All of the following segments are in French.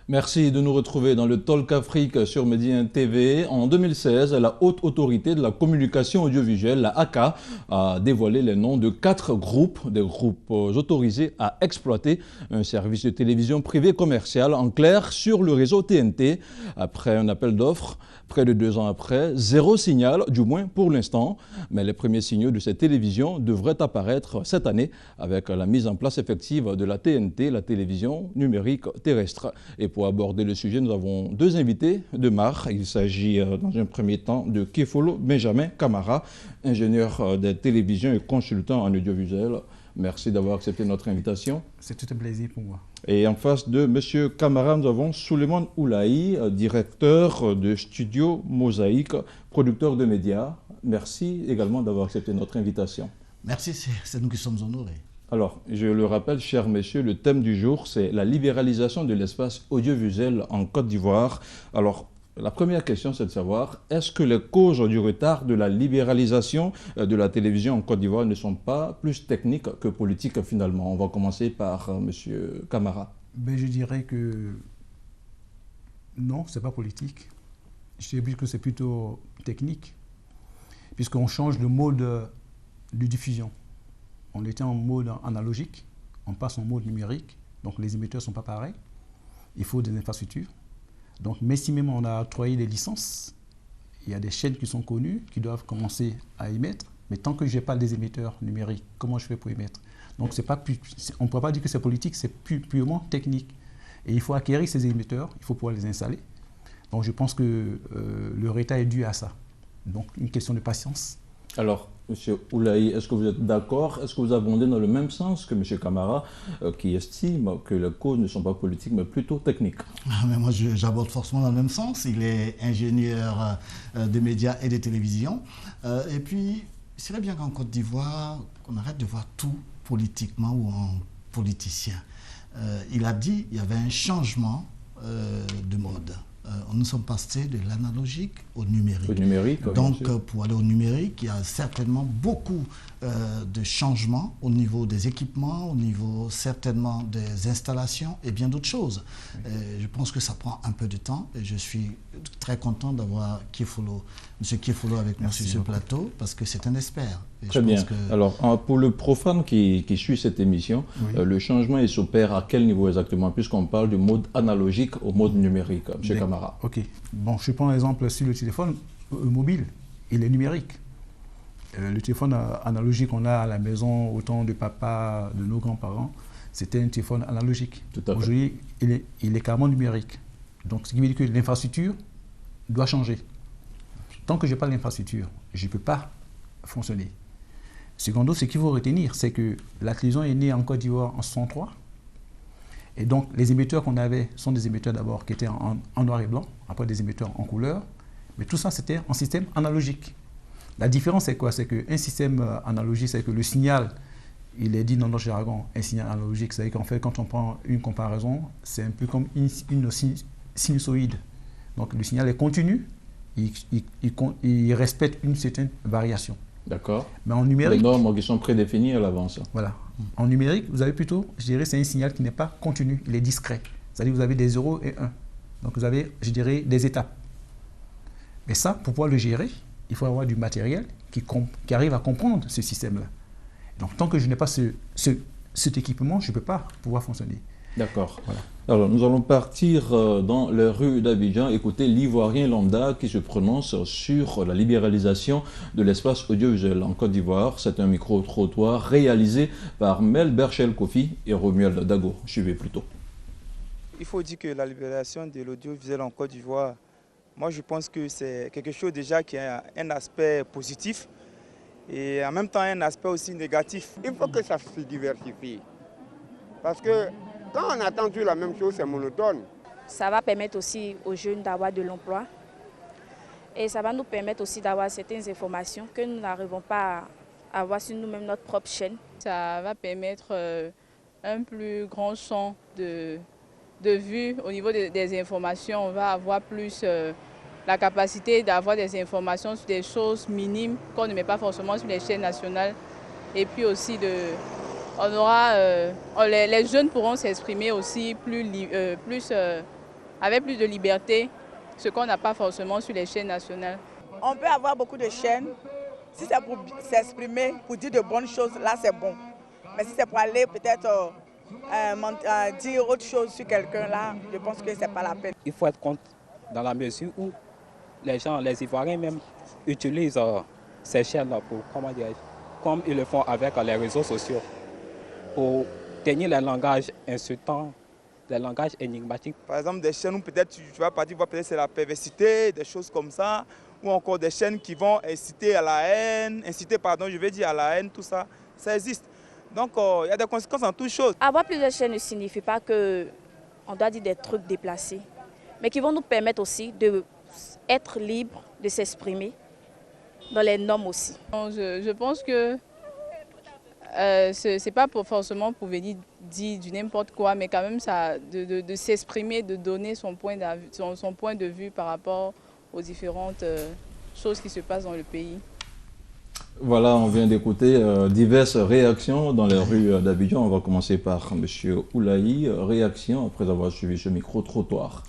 Merci de nous retrouver dans le Talk Afrique sur Médien TV. En 2016, la Haute Autorité de la Communication Audiovisuelle, la HACA, a dévoilé les noms de 4 groupes, des groupes autorisés à exploiter un service de télévision privé commercial, en clair, sur le réseau TNT. Après un appel d'offres, près de 2 ans après, zéro signal, du moins pour l'instant. Mais les premiers signaux de cette télévision devraient apparaître cette année avec la mise en place effective de la TNT, la télévision numérique terrestre. Et pour aborder le sujet, nous avons 2 invités de marque. Il s'agit dans un premier temps de Kefolo Benjamin Camara, ingénieur des télévisions et consultant en audiovisuel. Merci d'avoir accepté notre invitation. C'est tout un plaisir pour moi. Et en face de M. Camara, nous avons Souleymane Oulahi, directeur de Studio Mosaïque, producteur de médias. Merci également d'avoir accepté notre invitation. Merci, c'est nous qui sommes honorés. Alors, je le rappelle, chers messieurs, le thème du jour, c'est la libéralisation de l'espace audiovisuel en Côte d'Ivoire. Alors, la première question, c'est de savoir, est-ce que les causes du retard de la libéralisation de la télévision en Côte d'Ivoire ne sont pas plus techniques que politiques finalement? On va commencer par M. Camara. Ben, je dirais que non, ce n'est pas politique. Je dirais que c'est plutôt technique, puisqu'on change le mode de diffusion. On était en mode analogique, on passe en mode numérique, donc les émetteurs ne sont pas pareils. Il faut des infrastructures. Donc, même si même on a octroyé des licences, il y a des chaînes qui sont connues, qui doivent commencer à émettre, mais tant que je n'ai pas des émetteurs numériques, comment je fais pour émettre? Donc, on ne peut pas dire que c'est politique, c'est purement technique. Et il faut acquérir ces émetteurs, il faut pouvoir les installer. Donc, je pense que le retard est dû à ça. Donc, une question de patience. Alors, M. Oulahi, est-ce que vous êtes d'accord? Est-ce que vous abondez dans le même sens que M. Camara, qui estime que les causes ne sont pas politiques, mais plutôt techniques? Mais moi, j'aborde forcément dans le même sens. Il est ingénieur de médias et de télévision. Et puis, il serait bien qu'en Côte d'Ivoire, qu'on arrête de voir tout politiquement ou en politicien. Il a dit qu'il y avait un changement de mode. Nous sommes passés de l'analogique au numérique. Au numérique, donc, pour aller au numérique, il y a certainement beaucoup de changements au niveau des équipements, au niveau certainement des installations et bien d'autres choses. Je pense que ça prend un peu de temps et je suis très content d'avoir M. Kefolo avec nous sur ce plateau parce que c'est un expert. Et très bien. Alors, pour le profane qui suit cette émission, oui, le changement il s'opère à quel niveau exactement, puisqu'on parle du mode analogique au mode numérique, M. Camara? Ok. Bon, je prends l'exemple sur le téléphone mobile, il est numérique. Le téléphone analogique qu'on a à la maison, au temps de papa, de nos grands-parents, c'était un téléphone analogique. Aujourd'hui, il est carrément numérique. Donc, ce qui veut dire que l'infrastructure doit changer. Tant que je n'ai pas l'infrastructure, je ne peux pas fonctionner. Secondo, ce qu'il faut retenir, c'est que la télévision est née en Côte d'Ivoire en 1963. Et donc, les émetteurs qu'on avait sont des émetteurs d'abord qui étaient en noir et blanc, après des émetteurs en couleur. Mais tout ça, c'était en système analogique. La différence, c'est quoi? C'est qu'un système analogique, c'est que le signal, il est dit dans notre jargon, un signal analogique, c'est-à-dire qu'en fait, quand on prend une comparaison, c'est un peu comme une sinusoïde. Donc, le signal est continu, il respecte une certaine variation. D'accord. Mais en numérique... Les normes qui sont prédéfinies à l'avance. Voilà. En numérique, vous avez plutôt, je dirais, c'est un signal qui n'est pas continu, il est discret. C'est-à-dire que vous avez des 0 et 1. Donc, vous avez, je dirais, des étapes. Mais ça, pour pouvoir le gérer, il faut avoir du matériel qui arrive à comprendre ce système-là. Donc, tant que je n'ai pas cet équipement, je ne peux pas pouvoir fonctionner. D'accord. Voilà. Alors, nous allons partir dans les rues d'Abidjan, écouter l'Ivoirien lambda qui se prononce sur la libéralisation de l'espace audiovisuel en Côte d'Ivoire. C'est un micro-trottoir réalisé par Mel Berchel Kofi et Romuald Dago. Suivez plutôt. Il faut dire que la libéralisation de l'audiovisuel en Côte d'Ivoire, moi je pense que c'est quelque chose déjà qui a un aspect positif et en même temps un aspect aussi négatif. Il faut que ça se diversifie parce que quand on attend toujours la même chose, c'est monotone. Ça va permettre aussi aux jeunes d'avoir de l'emploi et ça va nous permettre aussi d'avoir certaines informations que nous n'arrivons pas à avoir sur nous-mêmes notre propre chaîne. Ça va permettre un plus grand champ de vue au niveau des informations. On va avoir plus la capacité d'avoir des informations sur des choses minimes qu'on ne met pas forcément sur les chaînes nationales. Et puis aussi les jeunes pourront s'exprimer aussi plus avec plus de liberté, ce qu'on n'a pas forcément sur les chaînes nationales. On peut avoir beaucoup de chaînes. Si c'est pour s'exprimer, pour dire de bonnes choses, là c'est bon. Mais si c'est pour aller peut-être dire autre chose sur quelqu'un, là, je pense que c'est pas la peine. Il faut être contre dans la mesure où les gens, les Ivoiriens même, utilisent ces chaînes-là pour, comment dire, comme ils le font avec les réseaux sociaux, pour tenir les langages insultants, les langages énigmatiques. Par exemple, des chaînes où peut-être tu vas partir voir peut-être c'est la perversité, des choses comme ça, ou encore des chaînes qui vont inciter à la haine, à la haine, tout ça, ça existe. Donc, il y a des conséquences en toutes choses. Avoir plusieurs chaînes ne signifie pas qu'on doit dire des trucs déplacés, mais qui vont nous permettre aussi d'être libres, de s'exprimer dans les normes aussi. Je pense que ce n'est pas forcément pour venir dire du n'importe quoi, mais quand même ça, de s'exprimer, de donner son point de vue par rapport aux différentes choses qui se passent dans le pays. Voilà, on vient d'écouter diverses réactions dans les rues d'Abidjan. On va commencer par M. Oulahi. Réaction après avoir suivi ce micro-trottoir.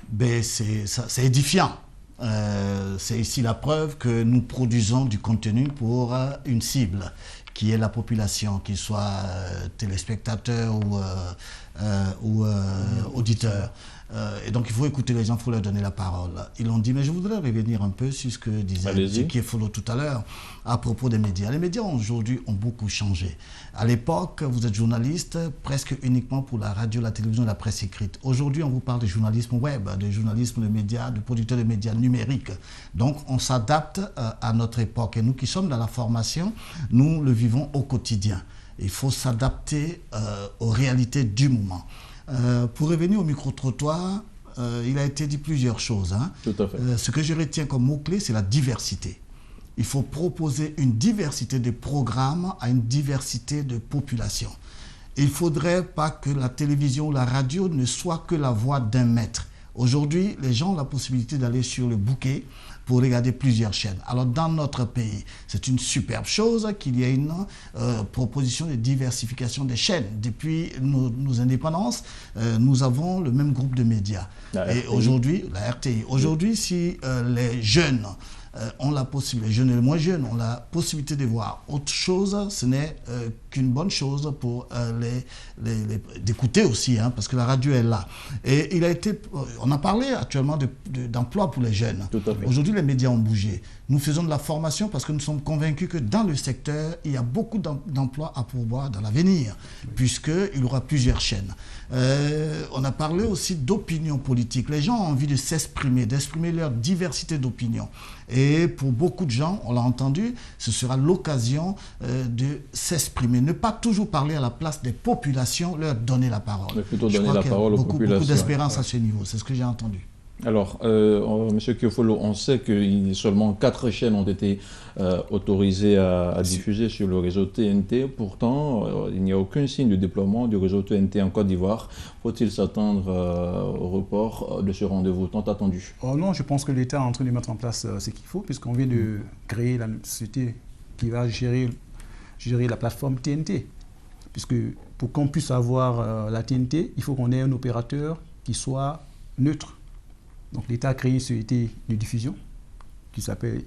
Ben, c'est édifiant. C'est ici la preuve que nous produisons du contenu pour une cible, qui est la population, qu'il soit téléspectateur ou auditeur. Et donc il faut écouter les gens, il faut leur donner la parole. Ils l'ont dit, mais je voudrais revenir un peu sur ce que disait Tiki Efolo tout à l'heure à propos des médias. Les médias aujourd'hui ont beaucoup changé. À l'époque, vous êtes journaliste presque uniquement pour la radio, la télévision et la presse écrite. Aujourd'hui, on vous parle de journalisme web, de journalisme de médias, de producteurs de médias numériques. Donc on s'adapte à notre époque. Et nous qui sommes dans la formation, nous le vivons au quotidien. Il faut s'adapter aux réalités du moment. Pour revenir au micro-trottoir, il a été dit plusieurs choses. Hein. Tout à fait. Ce que je retiens comme mot-clé, c'est la diversité. Il faut proposer une diversité de programmes à une diversité de populations. Il ne faudrait pas que la télévision ou la radio ne soit que la voix d'un maître. Aujourd'hui, les gens ont la possibilité d'aller sur le bouquet pour regarder plusieurs chaînes. Alors, dans notre pays, c'est une superbe chose qu'il y ait une proposition de diversification des chaînes. Depuis nos indépendances, nous avons le même groupe de médias. Et aujourd'hui, la RTI. Aujourd'hui, si les jeunes ont la possibilité, les jeunes et les moins jeunes ont la possibilité de voir autre chose, ce n'est qu'une bonne chose pour d'écouter aussi, hein, parce que la radio est là. Et on a parlé actuellement d'emploi pour les jeunes. Aujourd'hui, les médias ont bougé. Nous faisons de la formation parce que nous sommes convaincus que dans le secteur, il y a beaucoup d'emplois à pourvoir dans l'avenir, puisqu'il y aura plusieurs chaînes. On a parlé aussi d'opinion politique. Les gens ont envie de s'exprimer, d'exprimer leur diversité d'opinions. Et pour beaucoup de gens, on l'a entendu, ce sera l'occasion de s'exprimer. Ne pas toujours parler à la place des populations, leur donner la parole. Mais plutôt donner la parole aux populations. Beaucoup d'espérance à ce niveau, c'est ce que j'ai entendu. Alors, M. Kiofolo, on sait que seulement 4 chaînes ont été autorisées à diffuser sur le réseau TNT. Pourtant, il n'y a aucun signe de déploiement du réseau TNT en Côte d'Ivoire. Faut-il s'attendre au report de ce rendez-vous tant attendu? Non, je pense que l'État est en train de mettre en place ce qu'il faut, puisqu'on vient de créer la société qui va gérer la plateforme TNT. Puisque pour qu'on puisse avoir la TNT, il faut qu'on ait un opérateur qui soit neutre. Donc l'État a créé une société de diffusion qui s'appelle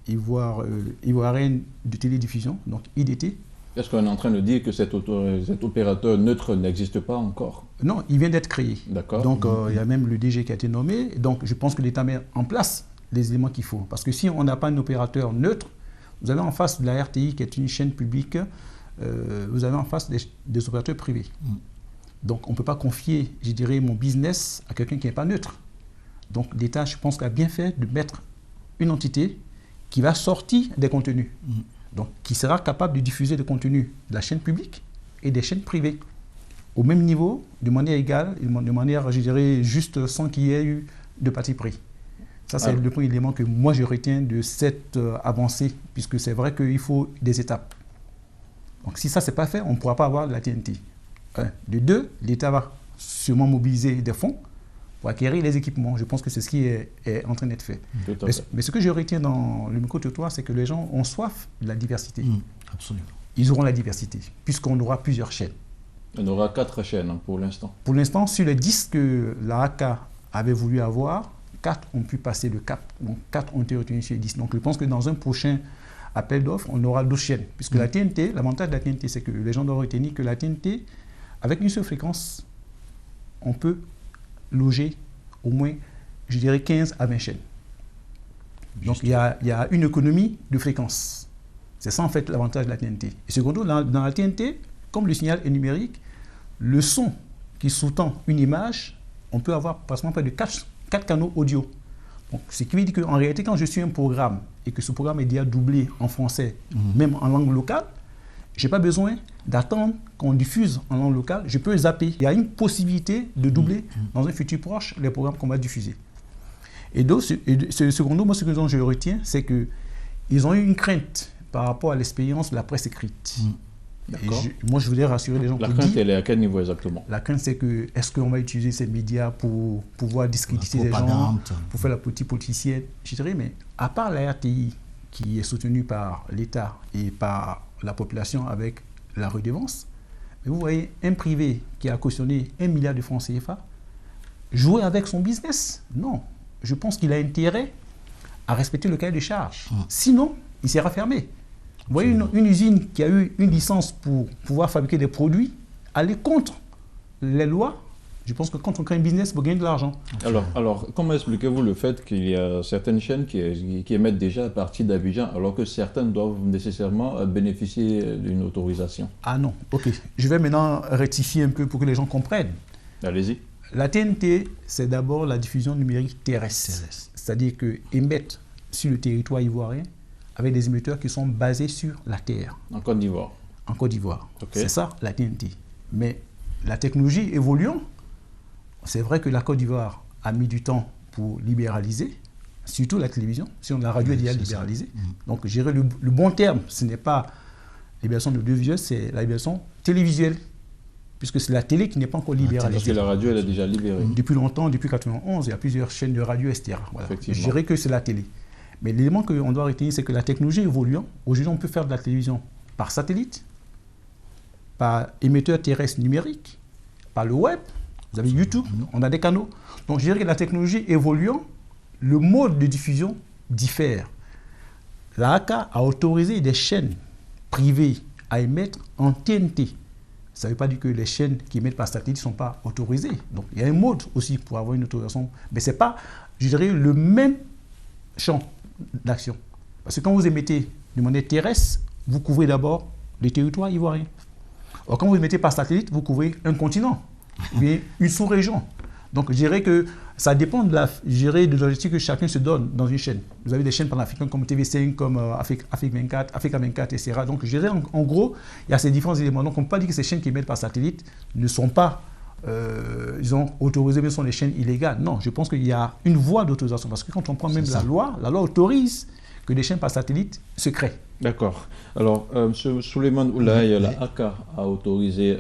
Ivoirienne de télédiffusion, donc IDT. Est-ce qu'on est en train de dire que cet opérateur neutre n'existe pas encore? Non, il vient d'être créé. D'accord. Donc il y a même le DG qui a été nommé. Donc je pense que l'État met en place les éléments qu'il faut. Parce que si on n'a pas un opérateur neutre, vous avez en face de la RTI qui est une chaîne publique, vous avez en face des opérateurs privés. Donc on ne peut pas confier, je dirais, mon business à quelqu'un qui n'est pas neutre. Donc l'État, je pense, a bien fait de mettre une entité qui va sortir des contenus. Donc qui sera capable de diffuser des contenus de la chaîne publique et des chaînes privées au même niveau, de manière égale, de manière, je dirais, juste, sans qu'il y ait eu de parti pris. Ça, c'est le premier élément que moi, je retiens de cette avancée, puisque c'est vrai qu'il faut des étapes. Donc si ça, ce n'est pas fait, on ne pourra pas avoir la TNT. De deux, l'État va sûrement mobiliser des fonds pour acquérir les équipements. Je pense que c'est ce qui est en train d'être fait. Mais ce que je retiens dans le micro-trottoir, c'est que les gens ont soif de la diversité. Absolument. Ils auront la diversité, puisqu'on aura plusieurs chaînes. Il y aura 4 chaînes pour l'instant. Pour l'instant, sur les 10 que la ACA avait voulu avoir, 4 ont pu passer le cap. Donc 4 ont été retenus sur les 10. Donc je pense que dans un prochain appel d'offres, on aura 12 chaînes. Puisque la TNT, l'avantage de la TNT, c'est que les gens doivent retenir que la TNT, avec une seule fréquence, on peut loger au moins, je dirais, 15 à 20 chaînes. Donc il y a une économie de fréquence. C'est ça en fait l'avantage de la TNT. Et secondo, dans la TNT, comme le signal est numérique, le son qui sous-tend une image, on peut avoir pratiquement près de 4 canaux audio. Donc, ce qui veut dire qu'en réalité, quand je suis un programme et que ce programme est déjà doublé en français, même en langue locale, je n'ai pas besoin d'attendre qu'on diffuse en langue locale. Je peux zapper. Il y a une possibilité de doubler dans un futur proche les programmes qu'on va diffuser. Et donc, secondo, moi, ce que je retiens, c'est qu'ils ont eu une crainte par rapport à l'expérience de la presse écrite. Moi, je voulais rassurer les gens. La crainte, elle est à quel niveau exactement? La crainte, c'est que, est-ce qu'on va utiliser ces médias pour pouvoir discréditer les gens, pour faire la politique politicienne? Je dirais, mais à part la RTI, qui est soutenue par l'État et par la population avec la redevance, mais vous voyez, un privé qui a cautionné 1 milliard de francs CFA, jouer avec son business? Non. Je pense qu'il a intérêt à respecter le cahier de charges. Sinon, il sera fermé. Vous voyez, une usine qui a eu une licence pour pouvoir fabriquer des produits, aller contre les lois, je pense que quand on crée un business, il faut gagner de l'argent. Alors, comment expliquez-vous le fait qu'il y a certaines chaînes qui émettent déjà à partir d'Abidjan, alors que certaines doivent nécessairement bénéficier d'une autorisation? Ah non, ok. Je vais maintenant rectifier un peu pour que les gens comprennent. Allez-y. La TNT, c'est d'abord la diffusion numérique terrestre. C'est-à-dire qu'émettre sur le territoire ivoirien avec des émetteurs qui sont basés sur la terre. En Côte d'Ivoire. En Côte d'Ivoire. Okay. C'est ça, la TNT. Mais la technologie évoluant, c'est vrai que la Côte d'Ivoire a mis du temps pour libéraliser, surtout la télévision, sinon la radio est déjà libéralisée. Donc, je dirais le bon terme, ce n'est pas la libération de l'audiovisuel, c'est la libération télévisuelle, puisque c'est la télé qui n'est pas encore libéralisée. Parce que la radio, elle est déjà libérée. Depuis longtemps, depuis 1991, il y a plusieurs chaînes de radio, etc. Voilà. Je dirais que c'est la télé. Mais l'élément qu'on doit retenir, c'est que la technologie évoluant, aujourd'hui, on peut faire de la télévision par satellite, par émetteur terrestre numérique, par le web. Vous avez YouTube, on a des canaux. Donc, je dirais que la technologie évoluant, le mode de diffusion diffère. La ACA a autorisé des chaînes privées à émettre en TNT. Ça ne veut pas dire que les chaînes qui émettent par satellite ne sont pas autorisées. Donc, il y a un mode aussi pour avoir une autorisation. Mais ce n'est pas, je dirais, le même champ d'action. Parce que quand vous émettez de manière terrestre, vous couvrez d'abord le territoire ivoirien. Or, quand vous émettez par satellite, vous couvrez un continent, bien une sous-région. Donc, je dirais que ça dépend de l'objectif que chacun se donne dans une chaîne. Vous avez des chaînes panafricaines comme TV5, comme Africa 24, etc. Donc, je dirais en gros, il y a ces différents éléments. Donc, on ne peut pas dire que ces chaînes qui émettent par satellite ne sont pas autorisées, mais sont des chaînes illégales. Non, je pense qu'il y a une voie d'autorisation. Parce que quand on prend même la loi autorise que des chaînes par satellite se créent. D'accord. Alors, M. Souleymane Oulaye, la ACA a autorisé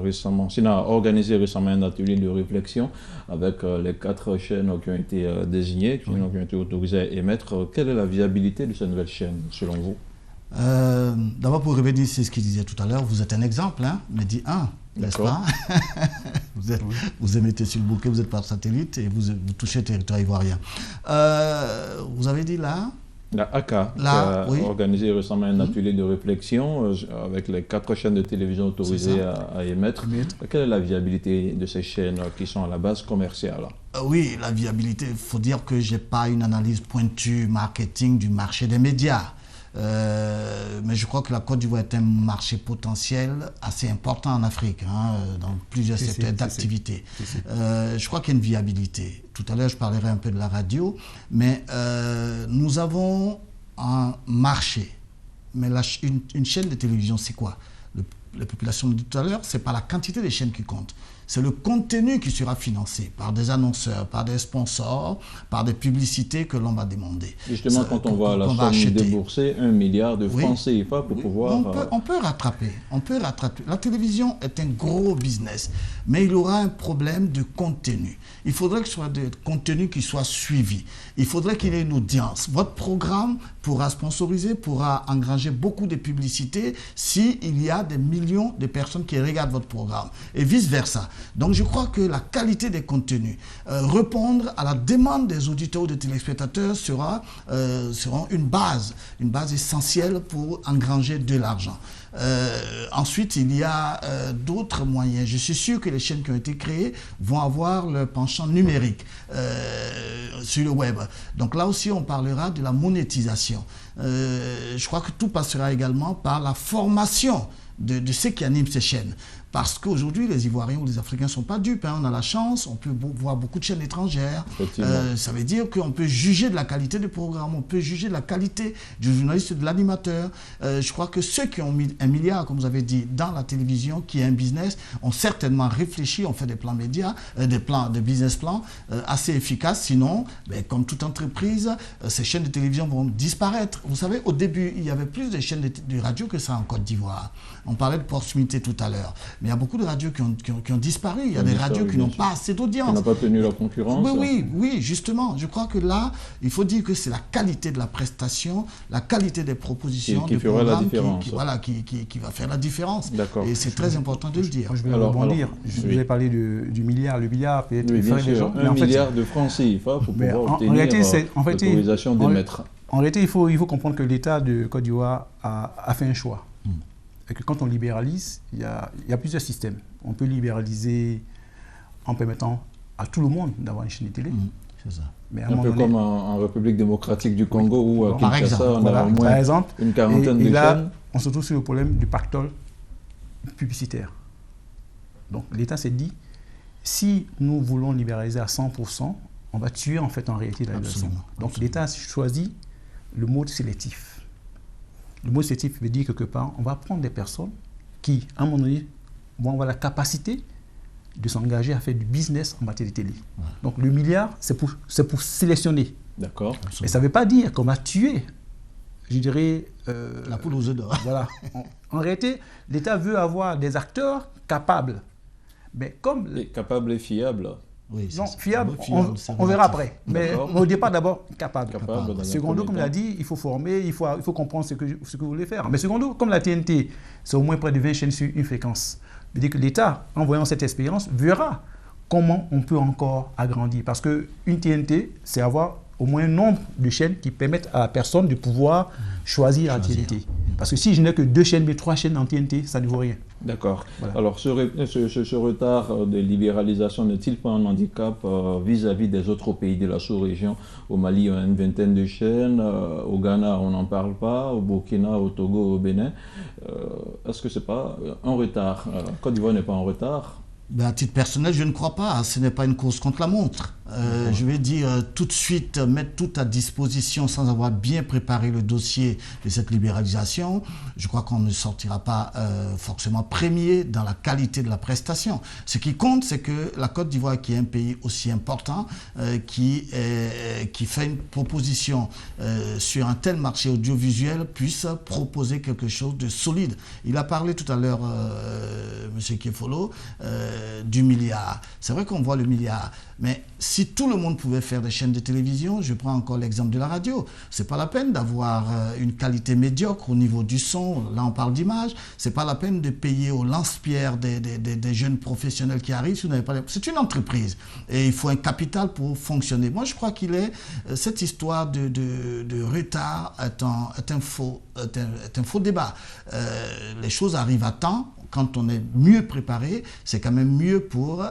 récemment, a organisé récemment un atelier de réflexion avec les 4 chaînes qui ont été désignées, qui ont été autorisées à émettre. Quelle est la viabilité de ces nouvelles chaînes, selon vous? D'abord, pour revenir sur ce qu'il disait tout à l'heure, vous êtes un exemple, hein, Mehdi 1, n'est-ce pas? Vous émettez sur le bouquet, vous êtes par satellite et vous touchez le territoire ivoirien. Vous avez dit là? La ACA qui a organisé récemment un atelier de réflexion avec les 4 chaînes de télévision autorisées à émettre. Quelle est la viabilité de ces chaînes qui sont à la base commerciale? Oui, la viabilité, il faut dire que je n'ai pas une analyse pointue marketing du marché des médias. Mais je crois que la Côte d'Ivoire est un marché potentiel assez important en Afrique, hein, dans plusieurs secteurs d'activité. Je crois qu'il y a une viabilité. Tout à l'heure, je parlerai un peu de la radio, mais nous avons un marché. Mais une chaîne de télévision, c'est quoi? La population, dit tout à l'heure, ce n'est pas la quantité des chaînes qui compte, C'est le contenu qui sera financé par des annonceurs, par des sponsors, par des publicités que l'on va demander. Justement, quand on voit la somme déboursée, 1 milliard de francs CFA pour pouvoir... On peut rattraper. La télévision est un gros business, mais il aura un problème de contenu. Il faudrait que ce soit des contenus qui soient suivis. Il faudrait qu'il y ait une audience. Votre programme pourra sponsoriser, pourra engranger beaucoup de publicités s'il y a des millions de personnes qui regardent votre programme et vice-versa. Donc je crois que la qualité des contenus, répondre à la demande des auditeurs ou des téléspectateurs seront une base essentielle pour engranger de l'argent. Ensuite, il y a d'autres moyens. Je suis sûr que les chaînes qui ont été créées vont avoir le penchant numérique sur le web. Donc là aussi, on parlera de la monétisation. Je crois que tout passera également par la formation de ceux qui animent ces chaînes. Parce qu'aujourd'hui, les Ivoiriens ou les Africains ne sont pas dupes. On a la chance, on peut voir beaucoup de chaînes étrangères. Ça veut dire qu'on peut juger de la qualité du programme, on peut juger de la qualité du journaliste et de l'animateur. Je crois que ceux qui ont mis 1 milliard, comme vous avez dit, dans la télévision, qui est un business, ont certainement réfléchi, ont fait des plans médias, des business plans assez efficaces. Sinon, comme toute entreprise, ces chaînes de télévision vont disparaître. Vous savez, au début, il y avait plus de chaînes de radio que ça en Côte d'Ivoire. On parlait de proximité tout à l'heure. Mais il y a beaucoup de radios qui ont disparu. Il y a des radios qui n'ont pas assez d'audience. Qui n'ont pas tenu la concurrence. Oui, justement. Je crois que là, il faut dire que c'est la qualité de la prestation, la qualité des propositions, qui fera la différence. Qui va faire la différence. Et c'est très important de le dire. Moi, je vais rebondir. Je voulais parler du milliard. Le milliard, peut-être, bien sûr, 1 milliard de francs CFA pour pouvoir obtenir l'autorisation d'émettre. En réalité, il faut comprendre que l'État de Côte d'Ivoire a fait un choix. Et que quand on libéralise, il y a plusieurs systèmes. On peut libéraliser en permettant à tout le monde d'avoir une chaîne de télé. C'est ça. Mais un peu comme en République démocratique du Congo, où à Kinshasa, on a au moins une quarantaine de chaînes. Là, on se trouve sur le problème du pactole publicitaire. Donc l'État s'est dit, si nous voulons libéraliser à 100%, on va tuer en réalité la libération. Donc l'État a choisi le mode sélectif. Le mot sélectif veut dire quelque part, on va prendre des personnes qui, à un moment donné, vont avoir la capacité de s'engager à faire du business en matière de télé. Donc le milliard, c'est pour sélectionner. D'accord. Mais ça ne veut pas dire qu'on va tuer, je dirais... la poule aux œufs d'or. Voilà. En réalité, l'État veut avoir des acteurs capables. Mais comme... Capables et fiables. Oui, non, fiable, on verra après. Mais au départ, d'abord, capable. Secondo, comme il a dit, il faut former, il faut comprendre ce que vous voulez faire. Mais secondo, comme la TNT, c'est au moins près de 20 chaînes sur une fréquence. C'est-à-dire que l'État, en voyant cette expérience, verra comment on peut encore agrandir. Parce qu'une TNT, c'est avoir au moins un nombre de chaînes qui permettent à la personne de pouvoir choisir la TNT. Parce que si je n'ai que 2 chaînes, mais 3 chaînes en TNT, ça ne vaut rien. D'accord. Voilà. Alors, ce retard de libéralisation n'est-il pas un handicap vis-à-vis des autres pays de la sous-région? Au Mali, on a une vingtaine de chaînes. Au Ghana, on n'en parle pas. Au Burkina, au Togo, au Bénin. Est-ce que ce n'est pas un retard? Côte d'Ivoire n'est pas en retard? À titre personnel, je ne crois pas. Ce n'est pas une course contre la montre. Je vais dire tout de suite, mettre tout à disposition sans avoir bien préparé le dossier de cette libéralisation. Je crois qu'on ne sortira pas forcément premier dans la qualité de la prestation. Ce qui compte, c'est que la Côte d'Ivoire, qui est un pays aussi important, qui fait une proposition sur un tel marché audiovisuel, puisse proposer quelque chose de solide. Il a parlé tout à l'heure, M. Kefolo, du milliard. C'est vrai qu'on voit le milliard, mais si tout le monde pouvait faire des chaînes de télévision, je prends encore l'exemple de la radio, c'est pas la peine d'avoir une qualité médiocre au niveau du son, là on parle d'image, c'est pas la peine de payer au lance-pierre des jeunes professionnels qui arrivent, si vous n'avez pas... C'est une entreprise et il faut un capital pour fonctionner. Moi je crois cette histoire de retard est un faux débat. Les choses arrivent à temps. Quand on est mieux préparé, c'est quand même mieux pour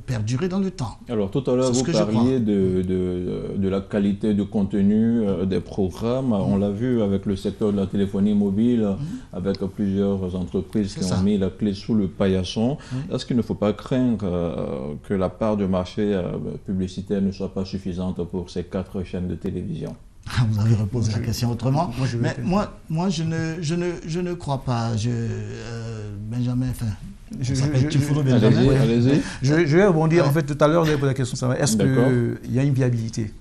perdurer dans le temps. Alors, tout à l'heure, vous parliez de la qualité de contenu des programmes. On l'a vu avec le secteur de la téléphonie mobile, avec plusieurs entreprises qui ont mis la clé sous le paillasson. Est-ce qu'il ne faut pas craindre que la part du marché publicitaire ne soit pas suffisante pour ces 4 chaînes de télévision? Vous avez reposé la question autrement. Moi, je ne crois pas. Benjamin, Allez-y. Je vais rebondir. En fait, tout à l'heure, vous avez posé la question, est-ce qu'il y a une viabilité?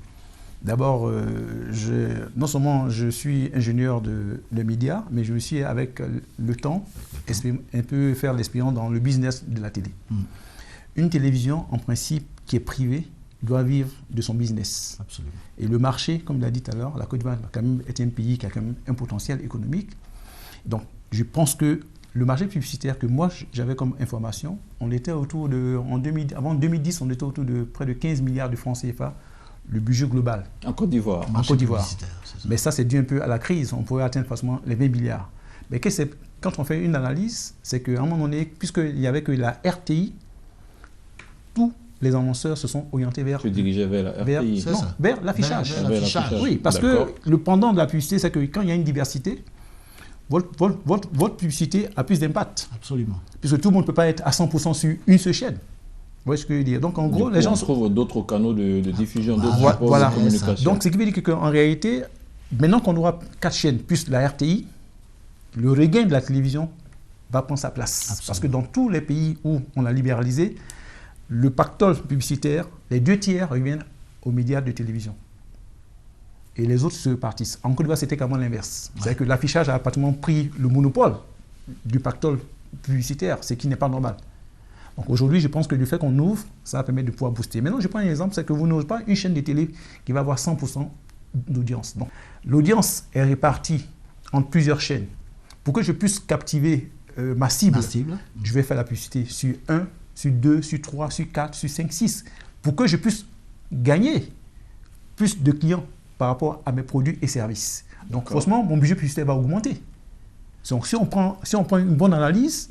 D'abord, non seulement je suis ingénieur de médias, mais je suis avec le temps un peu faire l'expérience dans le business de la télé. Une télévision, en principe, qui est privée, doit vivre de son business. Absolument. Et le marché, comme il l'a dit tout à l'heure, la Côte d'Ivoire a quand même été un pays qui a quand même un potentiel économique. Donc, je pense que le marché publicitaire que moi j'avais comme information, on était autour de, avant 2010, on était autour de près de 15 milliards de francs CFA, le budget global. En Côte d'Ivoire. En Côte d'Ivoire. Mais ça, c'est dû un peu à la crise. On pourrait atteindre facilement les 20 milliards. Mais quand on fait une analyse, c'est qu'à un moment donné, puisqu'il n'y avait que la RTI, tous les annonceurs se sont orientés vers... Se dirigeaient vers la RTI. Vers l'affichage. Oui, parce que le pendant de la publicité, c'est que quand il y a une diversité, votre publicité a plus d'impact. Absolument. Puisque tout le monde ne peut pas être à 100% sur une seule chaîne. Vous voyez ce que je veux dire? Donc en gros, les gens trouvent d'autres canaux de diffusion, d'autres supports de communication. Donc ce qui veut dire qu'en réalité, maintenant qu'on aura 4 chaînes plus la RTI, le regain de la télévision va prendre sa place. Absolument. Parce que dans tous les pays où on a libéralisé, le pactole publicitaire, les 2/3 reviennent aux médias de télévision. Et les autres se partissent. En Côte d'Ivoire, c'était carrément l'inverse. C'est-à-dire que l'affichage a pratiquement pris le monopole du pactole publicitaire, ce qui n'est pas normal. Donc aujourd'hui, je pense que le fait qu'on ouvre, ça va permettre de pouvoir booster. Maintenant, je prends un exemple, c'est que vous n'avez pas une chaîne de télé qui va avoir 100% d'audience. Donc l'audience est répartie entre plusieurs chaînes. Pour que je puisse captiver ma cible, je vais faire la publicité sur 1, sur 2, sur 3, sur 4, sur 5, 6. Pour que je puisse gagner plus de clients par rapport à mes produits et services. Donc forcément, mon budget publicitaire va augmenter. Donc si on prend une bonne analyse,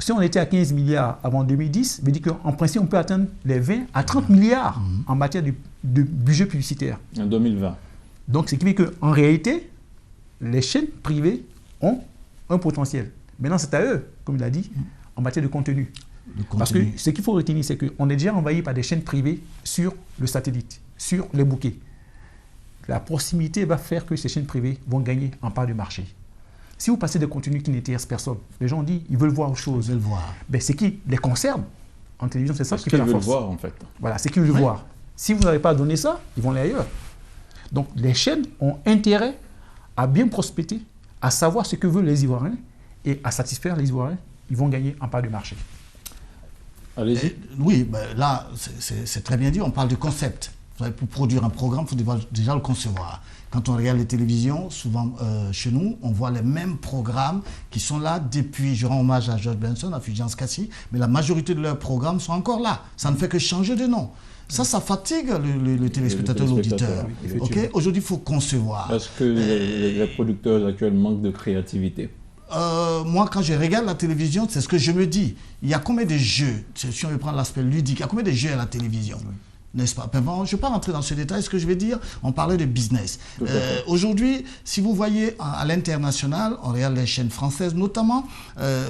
si on était à 15 milliards avant 2010, veut dire qu'en principe, on peut atteindre les 20 à 30 milliards en matière de budget publicitaire. En 2020. Donc, ce qui veut dire qu'en réalité, les chaînes privées ont un potentiel. Maintenant, c'est à eux, comme il a dit, en matière de contenu. Parce que ce qu'il faut retenir, c'est qu'on est déjà envahi par des chaînes privées sur le satellite, sur les bouquets. La proximité va faire que ces chaînes privées vont gagner en part de marché. Si vous passez des contenus qui n'intéressent personne, les gens disent ils veulent voir autre chose. Ils veulent voir. Ben, ce qui les concerne en télévision, c'est ça qui fait la force. Ils veulent voir, en fait. Voilà, c'est qu'ils veulent voir. Si vous n'avez pas donné ça, ils vont aller ailleurs. Donc, les chaînes ont intérêt à bien prospecter, à savoir ce que veulent les Ivoiriens et à satisfaire les Ivoiriens. Ils vont gagner en part de marché. Allez-y. Oui, ben là, c'est très bien dit. On parle de concept. Pour produire un programme, il faut déjà le concevoir. Quand on regarde les télévisions, souvent chez nous, on voit les mêmes programmes qui sont là depuis, je rends hommage à George Benson, à Fulgence Cassie, mais la majorité de leurs programmes sont encore là. Ça ne fait que changer de nom. Ça fatigue le téléspectateur, l'auditeur. Okay? Aujourd'hui, il faut concevoir. Est-ce que les producteurs actuels manquent de créativité? Moi, quand je regarde la télévision, c'est ce que je me dis. Il y a combien de jeux, si on veut prendre l'aspect ludique, il y a combien de jeux à la télévision? N'est-ce pas? Je ne vais pas rentrer dans ce détail. Ce que je vais dire, on parlait de business. Aujourd'hui, si vous voyez à l'international, on regarde les chaînes françaises notamment,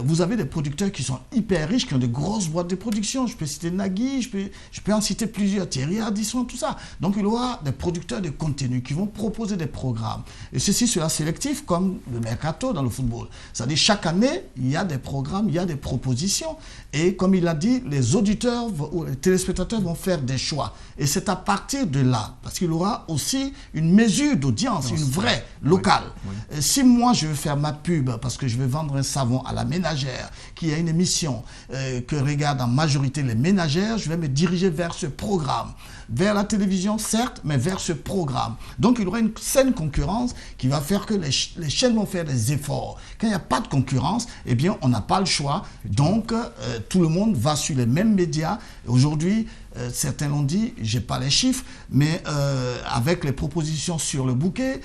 vous avez des producteurs qui sont hyper riches, qui ont de grosses boîtes de production. Je peux citer Nagui, je peux en citer plusieurs, Thierry Ardisson, tout ça. Donc il y aura des producteurs de contenu qui vont proposer des programmes. Et ceci sera sélectif comme le mercato dans le football. C'est-à-dire chaque année, il y a des programmes, il y a des propositions. Et comme il a dit, les auditeurs ou les téléspectateurs vont faire des choix. Et c'est à partir de là, parce qu'il y aura aussi une mesure d'audience, une vraie, locale. Oui. Si moi je veux faire ma pub parce que je veux vendre un savon à la ménagère, qui a une émission que regardent en majorité les ménagères, je vais me diriger vers ce programme. Vers la télévision, certes, mais vers ce programme. Donc il y aura une saine concurrence qui va faire que les chaînes vont faire des efforts. Quand il n'y a pas de concurrence, eh bien on n'a pas le choix. Donc tout le monde va sur les mêmes médias. Aujourd'hui, certains l'ont dit, je n'ai pas les chiffres, mais avec les propositions sur le bouquet,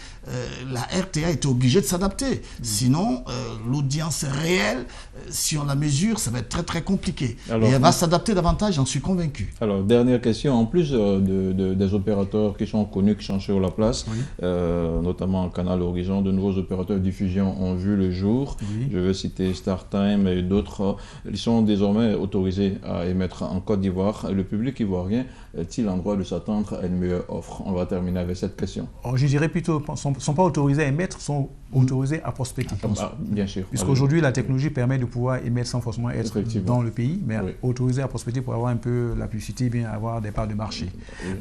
la RTA était obligée de s'adapter. Sinon, l'audience réelle, si on la mesure, ça va être très très compliqué. Alors, et elle va s'adapter davantage, j'en suis convaincu. Alors, dernière question, en plus des opérateurs qui sont connus, qui sont sur la place, notamment Canal Horizon, de nouveaux opérateurs de diffusion ont vu le jour. Je vais citer StarTime et d'autres. Ils sont désormais autorisés à émettre en Côte d'Ivoire. Le public public ivoirien est-il en droit de s'attendre à une meilleure offre? On va terminer avec cette question. Je dirais plutôt, ne sont pas autorisés à émettre, sont autorisés à prospecter. Bien sûr. Puisqu'aujourd'hui, la technologie permet de pouvoir émettre sans forcément être dans le pays, mais autorisé à prospecter pour avoir un peu la publicité, bien avoir des parts de marché.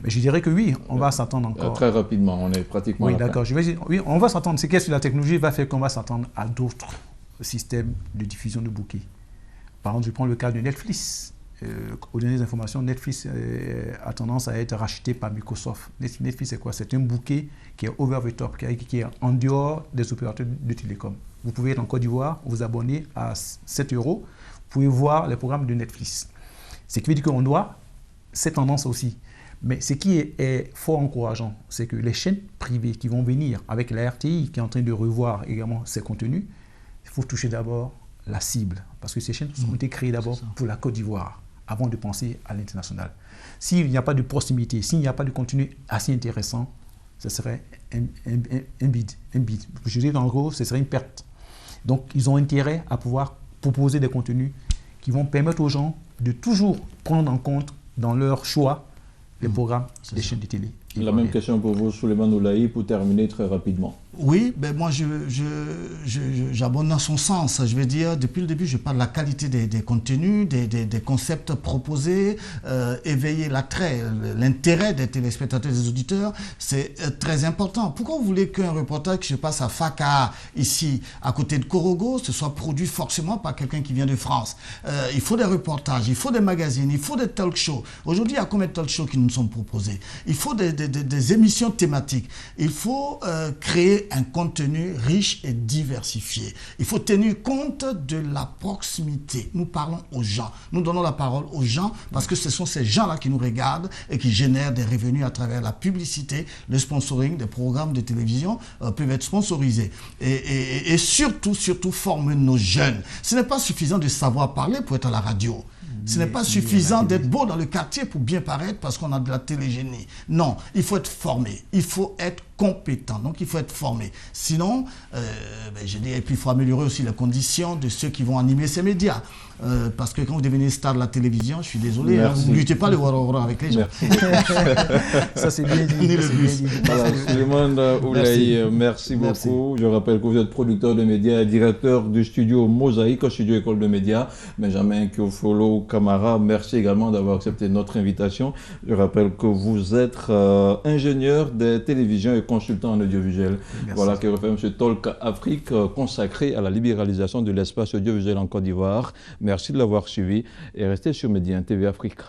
Mais je dirais que oui, on va s'attendre encore. Très rapidement, on est pratiquement Oui, d'accord. Oui, on va s'attendre. C'est qu'est-ce que la technologie va faire qu'on va s'attendre à d'autres systèmes de diffusion de bouquets. Par exemple, je prends le cas de Netflix. Aux dernières informations, Netflix a tendance à être racheté par Microsoft. Netflix, c'est quoi? C'est un bouquet qui est over the top, qui est en dehors des opérateurs de télécom. Vous pouvez être en Côte d'Ivoire, vous abonner à 7 €, vous pouvez voir les programmes de Netflix. Ce qui veut dire qu'on doit cette tendance aussi. Mais ce qui est fort encourageant, c'est que les chaînes privées qui vont venir avec la RTI, qui est en train de revoir également ses contenus, il faut toucher d'abord la cible. Parce que ces chaînes ont été créées d'abord pour la Côte d'Ivoire, avant de penser à l'international. S'il n'y a pas de proximité, s'il n'y a pas de contenu assez intéressant, ce serait un bid. Je dirais qu'en gros, ce serait une perte. Donc, ils ont intérêt à pouvoir proposer des contenus qui vont permettre aux gens de toujours prendre en compte dans leur choix les programmes des chaînes de télé. La même question pour vous, Souleymane Oulahi, pour terminer très rapidement. Oui, ben moi j'abonde dans son sens. Je veux dire, depuis le début, je parle de la qualité des contenus, des concepts proposés, éveiller l'attrait, l'intérêt des téléspectateurs, des auditeurs, c'est très important. Pourquoi vous voulez qu'un reportage qui se passe à Faka, ici, à côté de Korogo, ce soit produit forcément par quelqu'un qui vient de France? Il faut des reportages, il faut des magazines, il faut des talk shows. Aujourd'hui, il y a combien de talk shows qui nous sont proposés? Il faut des émissions thématiques. Il faut créer un contenu riche et diversifié. Il faut tenir compte de la proximité. Nous parlons aux gens. Nous donnons la parole aux gens parce que ce sont ces gens-là qui nous regardent et qui génèrent des revenus à travers la publicité, le sponsoring. Des programmes de télévision peuvent être sponsorisés. Et surtout, former nos jeunes. Ce n'est pas suffisant de savoir parler pour être à la radio. Ce n'est pas suffisant d'être beau dans le quartier pour bien paraître parce qu'on a de la télégénie. Non, il faut être formé, il faut être compétent, donc il faut être formé. Sinon, je dis, et puis il faut améliorer aussi les conditions de ceux qui vont animer ces médias. Parce que quand vous devenez star de la télévision, je suis désolé, hein, vous ne luttez pas le war avec les gens. Ça c'est bien dit. Souleymane Oulahi, merci beaucoup. Je rappelle que vous êtes producteur de médias et directeur du studio Mosaïque, studio École de médias. Benjamin Kiofolo Camara, merci également d'avoir accepté notre invitation. Je rappelle que vous êtes ingénieur des télévisions et consultant en audiovisuel. Merci. Voilà qui referme ce Talk Afrique consacré à la libéralisation de l'espace audiovisuel en Côte d'Ivoire. Merci de l'avoir suivi et restez sur Média TV Afrique.